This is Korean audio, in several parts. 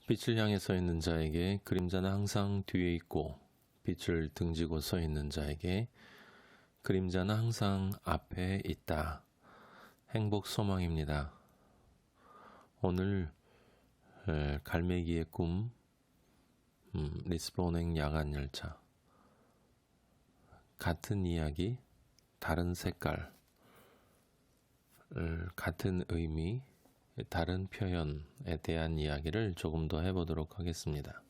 빛을 향해 서 있는 자에게 그림자는 항상 뒤에 있고, 빛을 등지고 서 있는 자에게 그림자는 항상 앞에 있다. 행복 소망입니다. 오늘 갈매기의 꿈, 리스본행 야간 열차. 같은 이야기, 다른 색깔, 같은 의미, 다른 표현에 대한 이야기를 조금 더 해보도록 하겠습니다.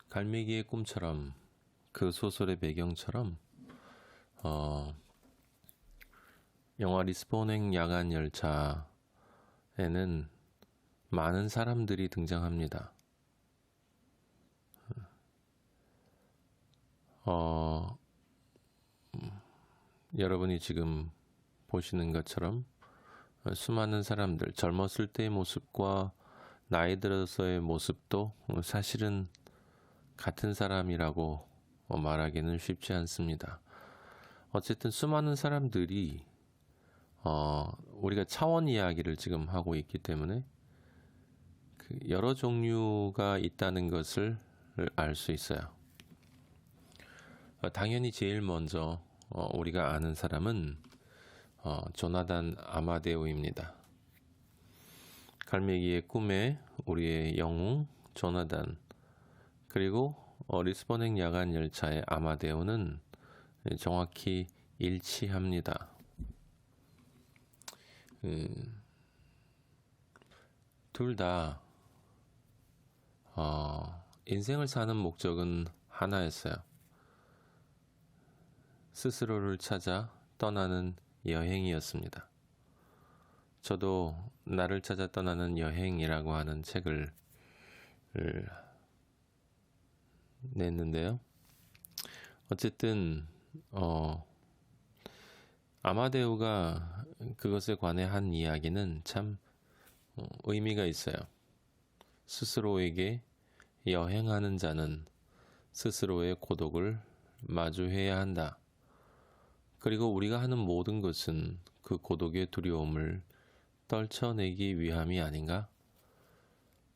갈매기의 꿈처럼, 그 소설의 배경처럼 영화 리스본행 야간 열차에는 많은 사람들이 등장합니다. 여러분이 지금 보시는 것처럼 수많은 사람들, 젊었을 때의 모습과 나이 들어서의 모습도 사실은 같은 사람이라고 말하기는 쉽지 않습니다. 어쨌든 수많은 사람들이 우리가 차원 이야기를 지금 하고 있기 때문에 여러 종류가 있다는 것을 알 수 있어요. 당연히 제일 먼저 우리가 아는 사람은 조나단 아마데우입니다. 갈매기의 꿈에 우리의 영웅 조나단, 그리고 리스본행 야간 열차의 아마데우는 정확히 일치합니다. 둘 다 인생을 사는 목적은 하나였어요. 스스로를 찾아 떠나는 여행이었습니다. 저도 나를 찾아 떠나는 여행이라고 하는 책을 냈는데요. 어쨌든 아마데우가 그것에 관해 한 이야기는 참 의미가 있어요. 스스로에게 여행하는 자는 스스로의 고독을 마주해야 한다. 그리고 우리가 하는 모든 것은 그 고독의 두려움을 떨쳐내기 위함이 아닌가?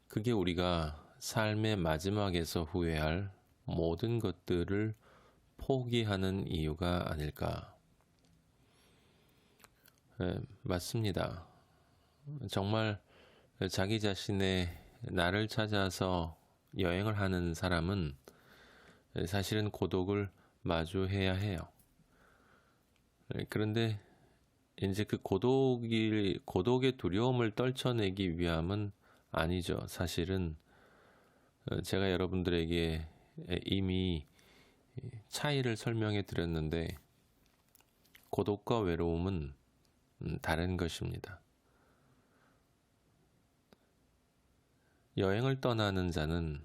그게 우리가 삶의 마지막에서 후회할 모든 것들을 포기하는 이유가 아닐까? 네, 맞습니다. 정말 자기 자신의 나를 찾아서 여행을 하는 사람은 사실은 고독을 마주해야 해요. 그런데 이제 그 고독의 두려움을 떨쳐내기 위함은 아니죠. 사실은 제가 여러분들에게 이미 차이를 설명해 드렸는데, 고독과 외로움은 다른 것입니다. 여행을 떠나는 자는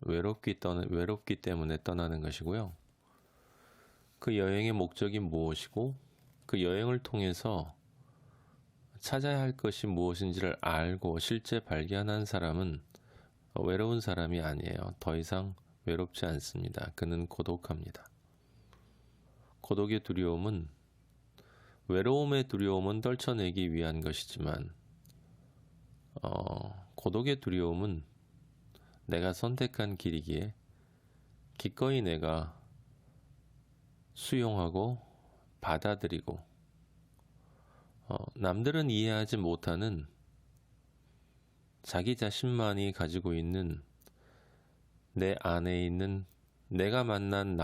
외롭기 때문에 떠나는 것이고요. 그 여행의 목적이 무엇이고 그 여행을 통해서 찾아야 할 것이 무엇인지를 알고 실제 발견한 사람은 외로운 사람이 아니에요. 더 이상 외롭지 않습니다. 그는 고독합니다. 고독의 두려움은, 외로움의 두려움은 떨쳐내기 위한 것이지만 고독의 두려움은 내가 선택한 길이기에 기꺼이 내가 수용하고 받아들이고 남들은 이해하지 못하는 자기 자신만이 가지고 있는 내 안에 있는 내가 만난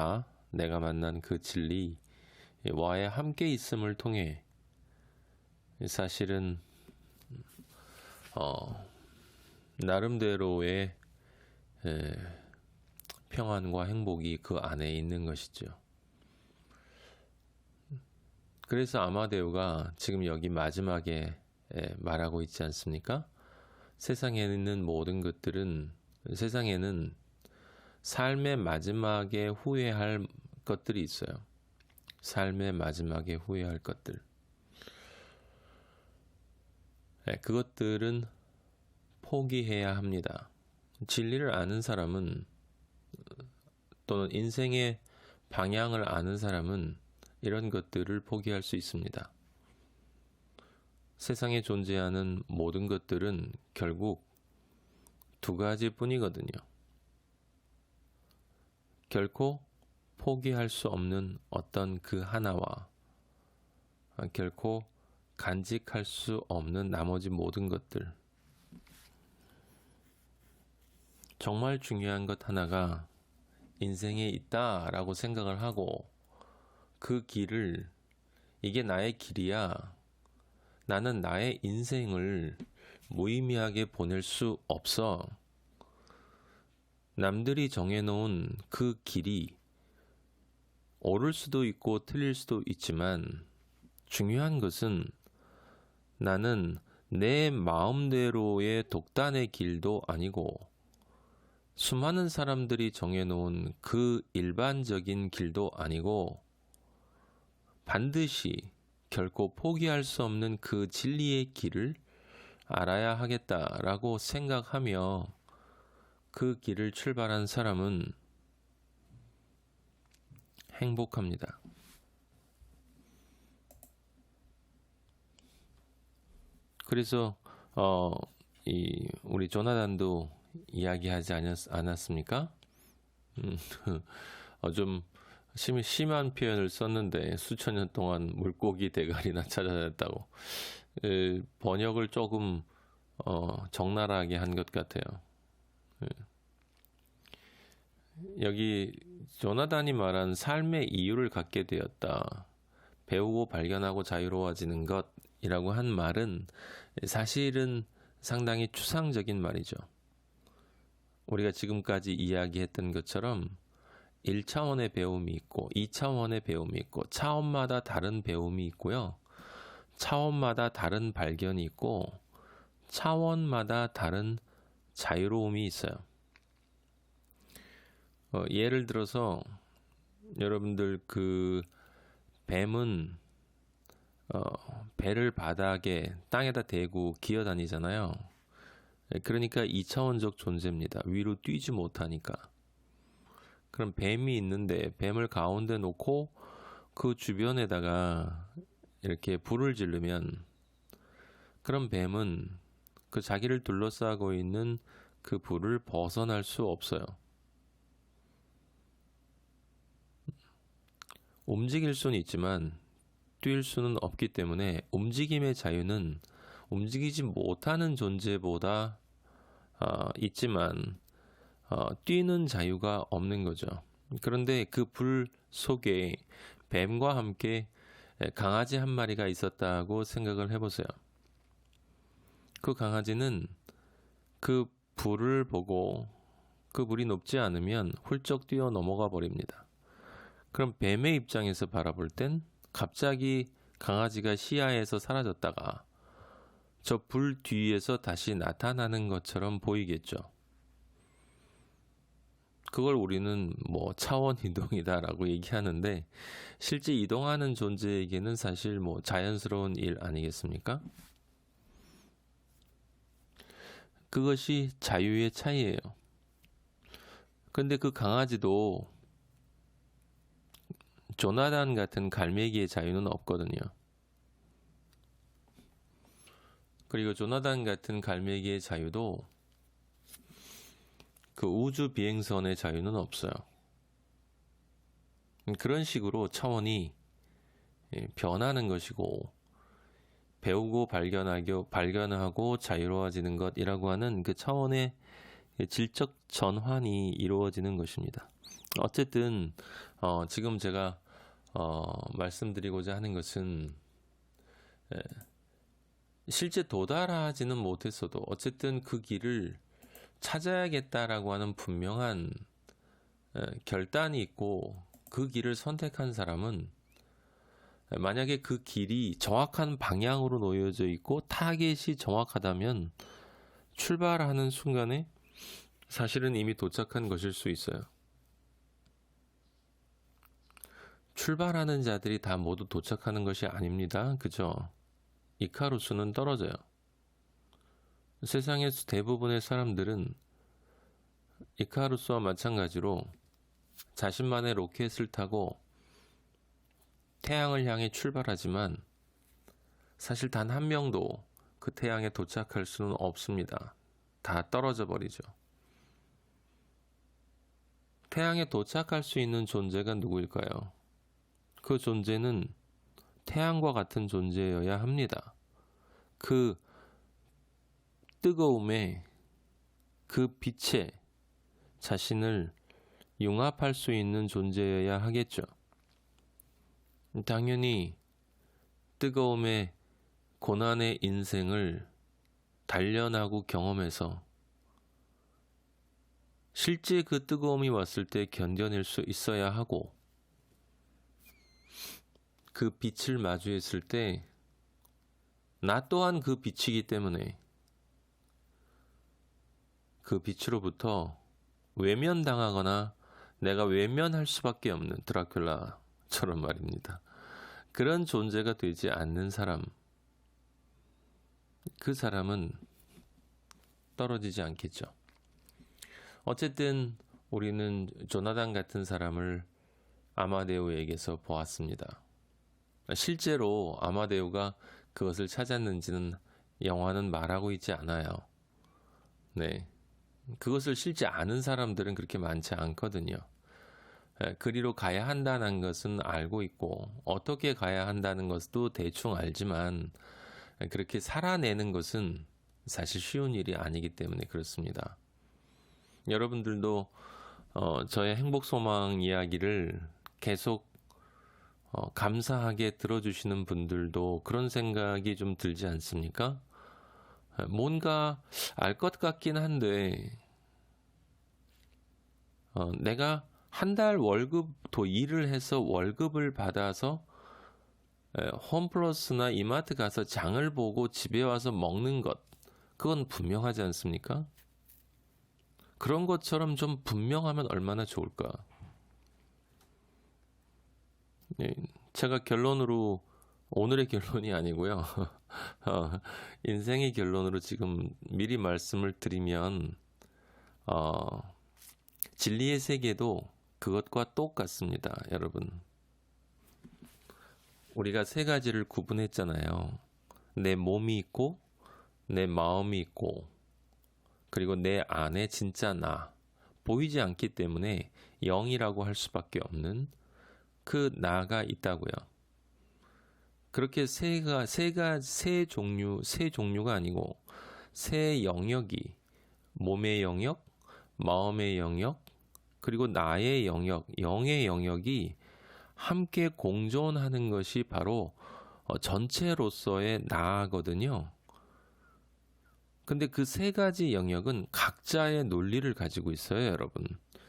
내가 만난 그 진리와의 함께 있음을 통해 사실은 나름대로의 평안과 행복이 그 안에 있는 것이죠. 그래서 아마데우가 지금 여기 마지막에 말하고 있지 않습니까? 세상에 있는 모든 것들은, 세상에는 삶의 마지막에 후회할 것들이 있어요. 삶의 마지막에 후회할 것들. 그것들은 포기해야 합니다. 진리를 아는 사람은, 또는 인생의 방향을 아는 사람은 이런 것들을 포기할 수 있습니다. 세상에 존재하는 모든 것들은 결국 두 가지뿐이거든요. 결코 포기할 수 없는 어떤 그 하나와 결코 간직할 수 없는 나머지 모든 것들. 정말 중요한 것 하나가 인생에 있다라고 생각을 하고 그 길을 이게 나의 길이야. 나는 나의 인생을 무의미하게 보낼 수 없어. 남들이 정해놓은 그 길이 옳을 수도 있고 틀릴 수도 있지만 중요한 것은 나는 내 마음대로의 독단의 길도 아니고 수많은 사람들이 정해놓은 그 일반적인 길도 아니고 반드시 결코 포기할 수 없는 그 진리의 길을 알아야 하겠다라고 생각하며 그 길을 출발한 사람은 행복합니다. 그래서 우리 조나단도 이야기하지 않았습니까? 좀 심한 표현을 썼는데 수천 년 동안 물고기 대가리나 찾아냈다고. 번역을 조금 적나라하게 한 것 같아요. 여기 조나단이 말한 삶의 이유를 갖게 되었다. 배우고 발견하고 자유로워지는 것이라고 한 말은 사실은 상당히 추상적인 말이죠. 우리가 지금까지 이야기했던 것처럼 1차원의 배움이 있고 2차원의 배움이 있고 차원마다 다른 배움이 있고요. 차원마다 다른 발견이 있고 차원마다 다른 자유로움이 있어요. 예를 들어서 여러분들 그 뱀은 배를 바닥에 땅에다 대고 기어다니잖아요. 그러니까 2차원적 존재입니다. 위로 뛰지 못하니까. 그럼 뱀이 있는데 뱀을 가운데 놓고 그 주변에다가 이렇게 불을 지르면 그럼 뱀은 그 자기를 둘러싸고 있는 그 불을 벗어날 수 없어요. 움직일 수는 있지만 뛸 수는 없기 때문에 움직임의 자유는 움직이지 못하는 존재보다 있지만 뛰는 자유가 없는 거죠. 그런데 그 불 속에 뱀과 함께 강아지 한 마리가 있었다고 생각을 해보세요. 그 강아지는 그 불을 보고 그 불이 높지 않으면 훌쩍 뛰어 넘어가 버립니다. 그럼 뱀의 입장에서 바라볼 땐 갑자기 강아지가 시야에서 사라졌다가 저 불 뒤에서 다시 나타나는 것처럼 보이겠죠. 그걸 우리는 뭐 차원 이동이다라고 얘기하는데 실제 이동하는 존재에게는 사실 뭐 자연스러운 일 아니겠습니까? 그것이 자유의 차이예요. 근데 그 강아지도 조나단 같은 갈매기의 자유는 없거든요. 그리고 조나단 같은 갈매기의 자유도 그 우주 비행선의 자유는 없어요. 그런 식으로 차원이 변하는 것이고 배우고 발견하고 자유로워지는 것이라고 하는 그 차원의 질적 전환이 이루어지는 것입니다. 어쨌든 지금 제가 말씀드리고자 하는 것은 실제 도달하지는 못했어도 어쨌든 그 길을 찾아야겠다라고 하는 분명한 결단이 있고 그 길을 선택한 사람은 만약에 그 길이 정확한 방향으로 놓여져 있고 타겟이 정확하다면 출발하는 순간에 사실은 이미 도착한 것일 수 있어요. 출발하는 자들이 다 모두 도착하는 것이 아닙니다. 그죠? 이카루스는 떨어져요. 세상의 대부분의 사람들은 이카루스와 마찬가지로 자신만의 로켓을 타고 태양을 향해 출발하지만 사실 단 한 명도 그 태양에 도착할 수는 없습니다. 다 떨어져 버리죠. 태양에 도착할 수 있는 존재가 누구일까요? 그 존재는 태양과 같은 존재여야 합니다. 그 뜨거움에, 그 빛에 자신을 융합할 수 있는 존재여야 하겠죠. 당연히 뜨거움의 고난의 인생을 단련하고 경험해서 실제 그 뜨거움이 왔을 때 견뎌낼 수 있어야 하고, 그 빛을 마주했을 때 나 또한 그 빛이기 때문에 그 빛으로부터 외면당하거나 내가 외면할 수밖에 없는 드라큘라처럼 말입니다. 그런 존재가 되지 않는 사람, 그 사람은 떨어지지 않겠죠. 어쨌든 우리는 조나단 같은 사람을 아마데우에게서 보았습니다. 실제로 아마데우가 그것을 찾았는지는 영화는 말하고 있지 않아요. 네, 그것을 실제 아는 사람들은 그렇게 많지 않거든요. 그리로 가야 한다는 것은 알고 있고, 어떻게 가야 한다는 것도 대충 알지만, 그렇게 살아내는 것은 사실 쉬운 일이 아니기 때문에 그렇습니다. 여러분들도 저의 행복소망 이야기를 계속 감사하게 들어주시는 분들도 그런 생각이 좀 들지 않습니까? 뭔가 알 것 같긴 한데, 내가 한 달 월급 더 일을 해서 월급을 받아서 홈플러스나 이마트 가서 장을 보고 집에 와서 먹는 것, 그건 분명하지 않습니까? 그런 것처럼 좀 분명하면 얼마나 좋을까? 네, 제가 결론으로, 오늘의 결론이 아니고요. 인생의 결론으로 지금 미리 말씀을 드리면, 진리의 세계도 그것과 똑같습니다, 여러분. 우리가 세 가지를 구분했잖아요. 내 몸이 있고, 내 마음이 있고, 그리고 내 안에 진짜 나, 보이지 않기 때문에 영이라고 할 수밖에 없는 그 나가 있다고요. 그렇게 세 종류가 아니고 세 영역이, 몸의 영역, 마음의 영역, 그리고 나의 영역, 영의 영역이 함께 공존하는 것이 바로 전체로서의 나거든요. 근데 그 세 가지 영역은 각자의 논리를 가지고 있어요, 여러분.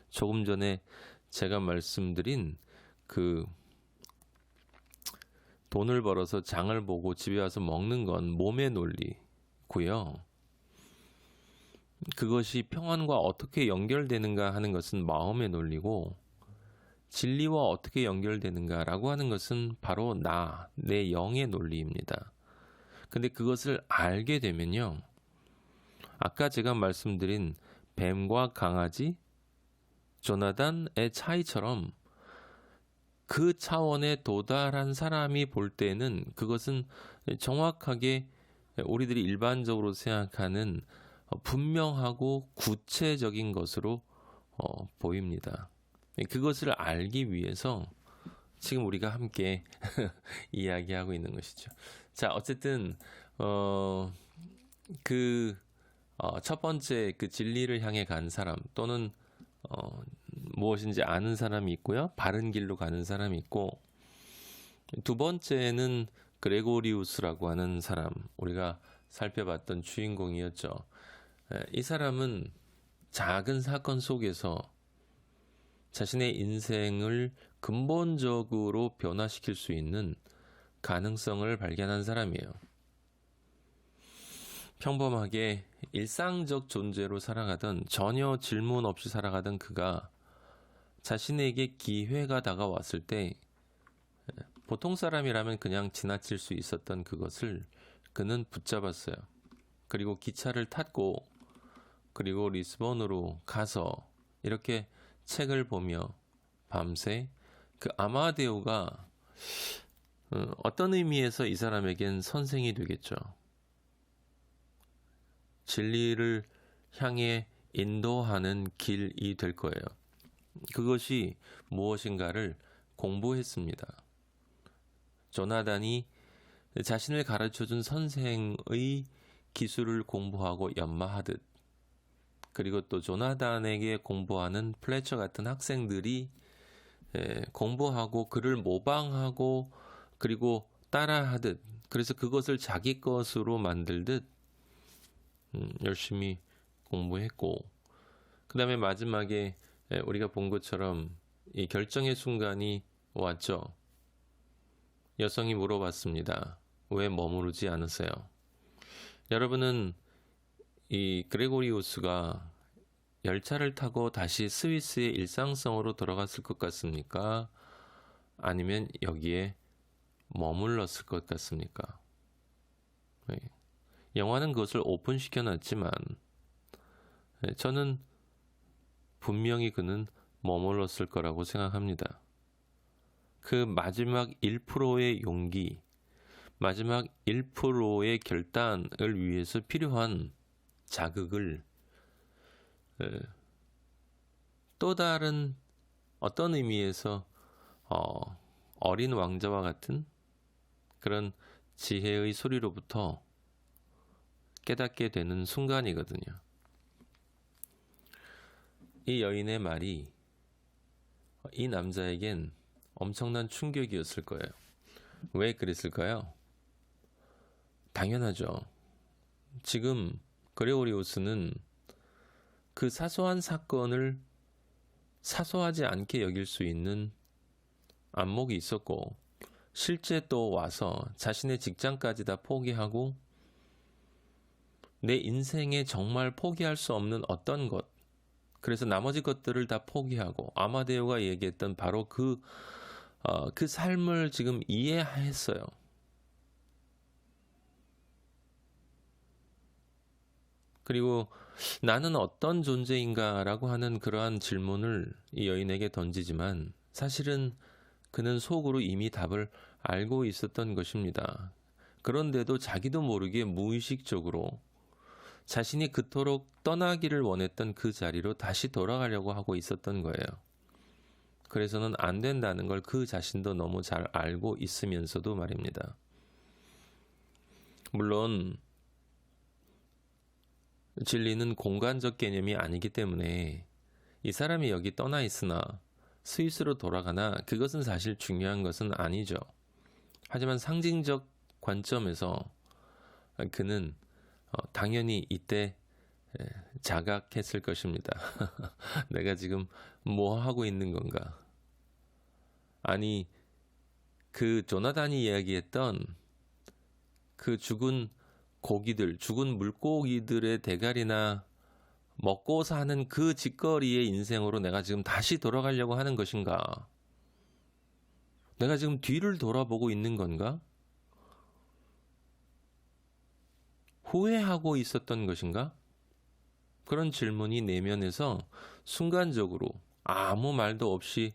조금 전에 제가 말씀드린 그 돈을 벌어서 장을 보고 집에 와서 먹는 건 몸의 논리고요. 그것이 평안과 어떻게 연결되는가 하는 것은 마음의 논리고, 진리와 어떻게 연결되는가라고 하는 것은 바로 내 영의 논리입니다. 근데 그것을 알게 되면요, 아까 제가 말씀드린 뱀과 강아지, 조나단의 차이처럼 그 차원에 도달한 사람이 볼 때는 그것은 정확하게 우리들이 일반적으로 생각하는 분명하고 구체적인 것으로 보입니다. 그것을 알기 위해서 지금 우리가 함께 이야기하고 있는 것이죠. 자, 어쨌든 첫 번째 그 진리를 향해 간 사람, 또는 무엇인지 아는 사람이 있고요, 바른 길로 가는 사람이 있고, 두 번째는 그레고리우스라고 하는 사람, 우리가 살펴봤던 주인공이었죠. 이 사람은 작은 사건 속에서 자신의 인생을 근본적으로 변화시킬 수 있는 가능성을 발견한 사람이에요. 평범하게 일상적 존재로 살아가던, 전혀 질문 없이 살아가던 그가 자신에게 기회가 다가왔을 때 보통 사람이라면 그냥 지나칠 수 있었던 그것을 그는 붙잡았어요. 그리고 기차를 탔고, 그리고 리스본으로 가서 이렇게 책을 보며 밤새 그 아마데우가 어떤 의미에서 이 사람에겐 선생이 되겠죠. 진리를 향해 인도하는 길이 될 거예요. 그것이 무엇인가를 공부했습니다. 조나단이 자신을 가르쳐준 선생의 기술을 공부하고 연마하듯, 그리고 또 조나단에게 공부하는 플래처 같은 학생들이 공부하고 그를 모방하고 그리고 따라하듯, 그래서 그것을 자기 것으로 만들듯 열심히 공부했고, 그 다음에 마지막에 우리가 본 것처럼 이 결정의 순간이 왔죠. 여성이 물어봤습니다. 왜 머무르지 않으세요? 여러분은 이 그레고리우스가 열차를 타고 다시 스위스의 일상성으로 돌아갔을 것 같습니까? 아니면 여기에 머물렀을 것 같습니까? 영화는 그것을 오픈시켜 놨지만 저는 분명히 그는 머물렀을 거라고 생각합니다. 그 마지막 1%의 용기, 마지막 1%의 결단을 위해서 필요한 자극을 또 다른 어떤 의미에서 어린 왕자와 같은 그런 지혜의 소리로부터 깨닫게 되는 순간이거든요. 이 여인의 말이 이 남자에겐 엄청난 충격이었을 거예요. 왜 그랬을까요? 당연하죠. 지금 그레고리우스는 그 사소한 사건을 사소하지 않게 여길 수 있는 안목이 있었고, 실제 또 와서 자신의 직장까지 다 포기하고 내 인생에 정말 포기할 수 없는 어떤 것, 그래서 나머지 것들을 다 포기하고 아마데오가 얘기했던 바로 그 삶을 지금 이해했어요. 그리고 나는 어떤 존재인가라고 하는 그러한 질문을 이 여인에게 던지지만 사실은 그는 속으로 이미 답을 알고 있었던 것입니다. 그런데도 자기도 모르게 무의식적으로 자신이 그토록 떠나기를 원했던 그 자리로 다시 돌아가려고 하고 있었던 거예요. 그래서는 안 된다는 걸 그 자신도 너무 잘 알고 있으면서도 말입니다. 물론 진리는 공간적 개념이 아니기 때문에 이 사람이 여기 떠나 있으나 스위스로 돌아가나 그것은 사실 중요한 것은 아니죠. 하지만 상징적 관점에서 그는 당연히 이때 자각했을 것입니다. 내가 지금 뭐 하고 있는 건가? 아니, 그 조나단이 이야기했던 그 죽은 고기들, 죽은 물고기들의 대가리나 먹고 사는 그 짓거리의 인생으로 내가 지금 다시 돌아가려고 하는 것인가? 내가 지금 뒤를 돌아보고 있는 건가? 후회하고 있었던 것인가? 그런 질문이 내면에서 순간적으로 아무 말도 없이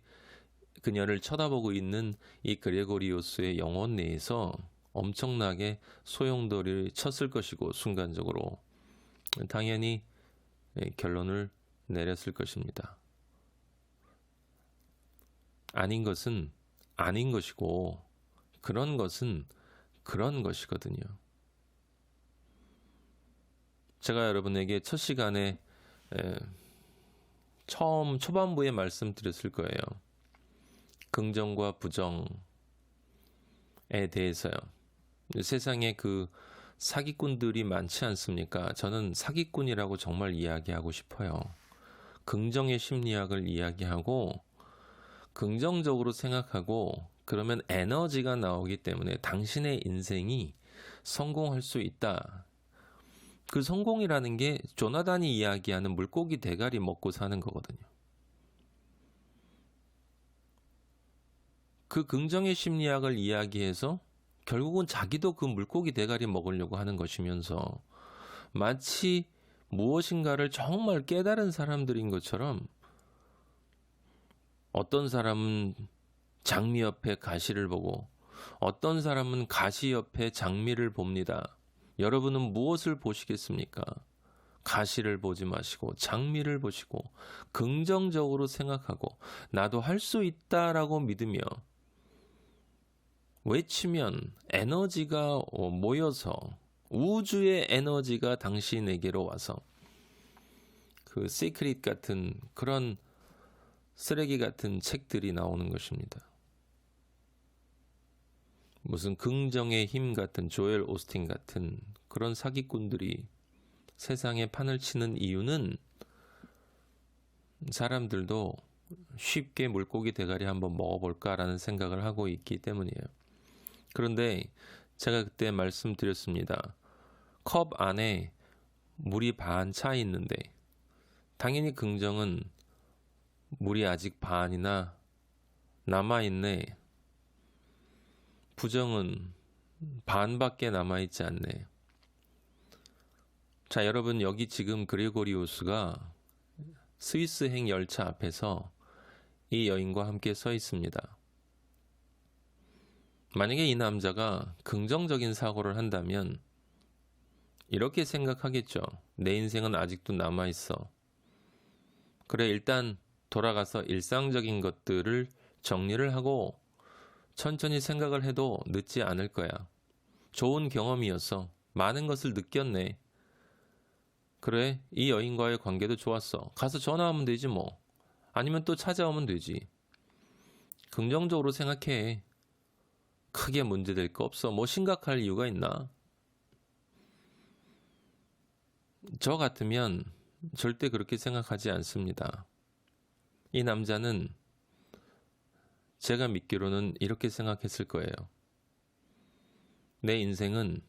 그녀를 쳐다보고 있는 이 그레고리우스의 영혼 내에서 엄청나게 소용돌이를 쳤을 것이고, 순간적으로 당연히 결론을 내렸을 것입니다. 아닌 것은 아닌 것이고 그런 것은 그런 것이거든요. 제가 여러분에게 첫 시간에 처음 초반부에 말씀드렸을 거예요. 긍정과 부정에 대해서요. 세상에 그 사기꾼들이 많지 않습니까? 저는 사기꾼이라고 정말 이야기하고 싶어요. 긍정의 심리학을 이야기하고 긍정적으로 생각하고 그러면 에너지가 나오기 때문에 당신의 인생이 성공할 수 있다. 그 성공이라는 게 조나단이 이야기하는 물고기 대가리 먹고 사는 거거든요. 그 긍정의 심리학을 이야기해서 결국은 자기도 그 물고기 대가리 먹으려고 하는 것이면서 마치 무엇인가를 정말 깨달은 사람들인 것처럼, 어떤 사람은 장미 옆에 가시를 보고 어떤 사람은 가시 옆에 장미를 봅니다. 여러분은 무엇을 보시겠습니까? 가시를 보지 마시고 장미를 보시고 긍정적으로 생각하고 나도 할 수 있다라고 믿으며 외치면 에너지가 모여서 우주의 에너지가 당신에게로 와서 그 시크릿 같은 그런 쓰레기 같은 책들이 나오는 것입니다. 무슨 긍정의 힘 같은 조엘 오스틴 같은 그런 사기꾼들이 세상에 판을 치는 이유는 사람들도 쉽게 물고기 대가리 한번 먹어볼까라는 생각을 하고 있기 때문이에요. 그런데 제가 그때 말씀드렸습니다. 컵 안에 물이 반 차 있는데 당연히 긍정은 물이 아직 반이나 남아있네. 부정은 반밖에 남아있지 않네. 자, 여러분 여기 지금 그레고리우스가 스위스행 열차 앞에서 이 여인과 함께 서 있습니다. 만약에 이 남자가 긍정적인 사고를 한다면 이렇게 생각하겠죠. 내 인생은 아직도 남아있어. 그래, 일단 돌아가서 일상적인 것들을 정리를 하고 천천히 생각을 해도 늦지 않을 거야. 좋은 경험이었어. 많은 것을 느꼈네. 그래, 이 여인과의 관계도 좋았어. 가서 전화하면 되지 뭐. 아니면 또 찾아오면 되지. 긍정적으로 생각해. 크게 문제될 거 없어. 뭐 심각할 이유가 있나? 저 같으면 절대 그렇게 생각하지 않습니다. 이 남자는 제가 믿기로는 이렇게 생각했을 거예요. 내 인생은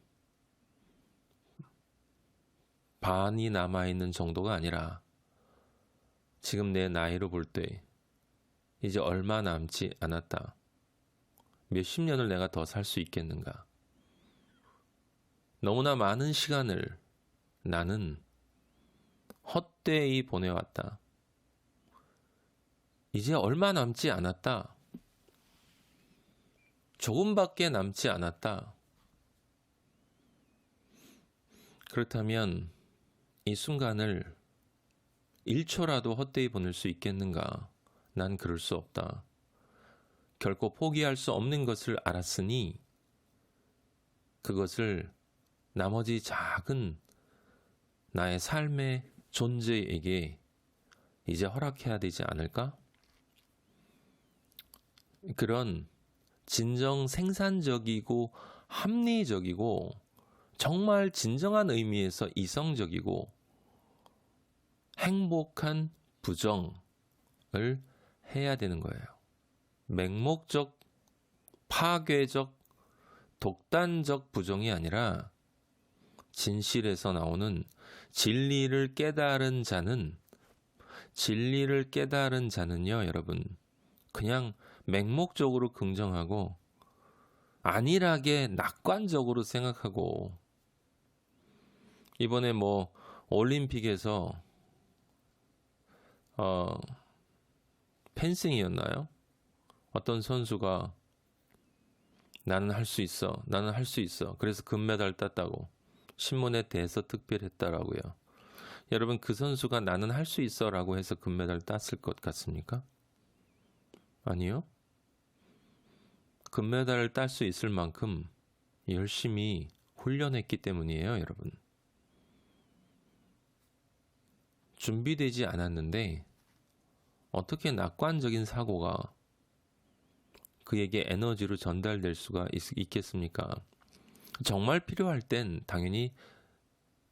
반이 남아있는 정도가 아니라 지금 내 나이로 볼 때 이제 얼마 남지 않았다. 몇십 년을 내가 더 살 수 있겠는가? 너무나 많은 시간을 나는 헛되이 보내왔다. 이제 얼마 남지 않았다. 조금밖에 남지 않았다. 그렇다면 이 순간을 1초라도 헛되이 보낼 수 있겠는가? 난 그럴 수 없다. 결코 포기할 수 없는 것을 알았으니 그것을 나머지 작은 나의 삶의 존재에게 이제 허락해야 되지 않을까? 그런 진정 생산적이고 합리적이고 정말 진정한 의미에서 이성적이고 행복한 부정을 해야 되는 거예요. 맹목적, 파괴적, 독단적 부정이 아니라 진실에서 나오는 진리를 깨달은 자는요, 여러분, 그냥 맹목적으로 긍정하고 안일하게 낙관적으로 생각하고 이번에 뭐 올림픽에서 펜싱이었나요? 어떤 선수가 나는 할 수 있어. 나는 할 수 있어. 그래서 금메달 땄다고 신문에 대해서 특별했다라고요. 여러분, 그 선수가 나는 할 수 있어 라고 해서 금메달 땄을 것 같습니까? 아니요. 금메달을 딸 수 있을 만큼 열심히 훈련했기 때문이에요, 여러분. 준비되지 않았는데 어떻게 낙관적인 사고가 그에게 에너지로 전달될 수가 있겠습니까? 정말 필요할 땐 당연히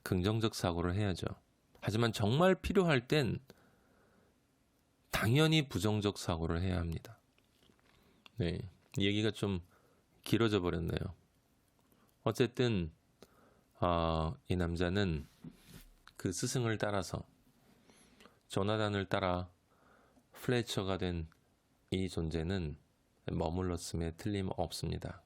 긍정적 사고를 해야죠. 하지만 정말 필요할 땐 당연히 부정적 사고를 해야 합니다. 네, 이 얘기가 좀 길어져 버렸네요. 어쨌든 이 남자는 그 스승을 따라서 조나단을 따라 플래처가 된 이 존재는 머물렀음에 틀림없습니다.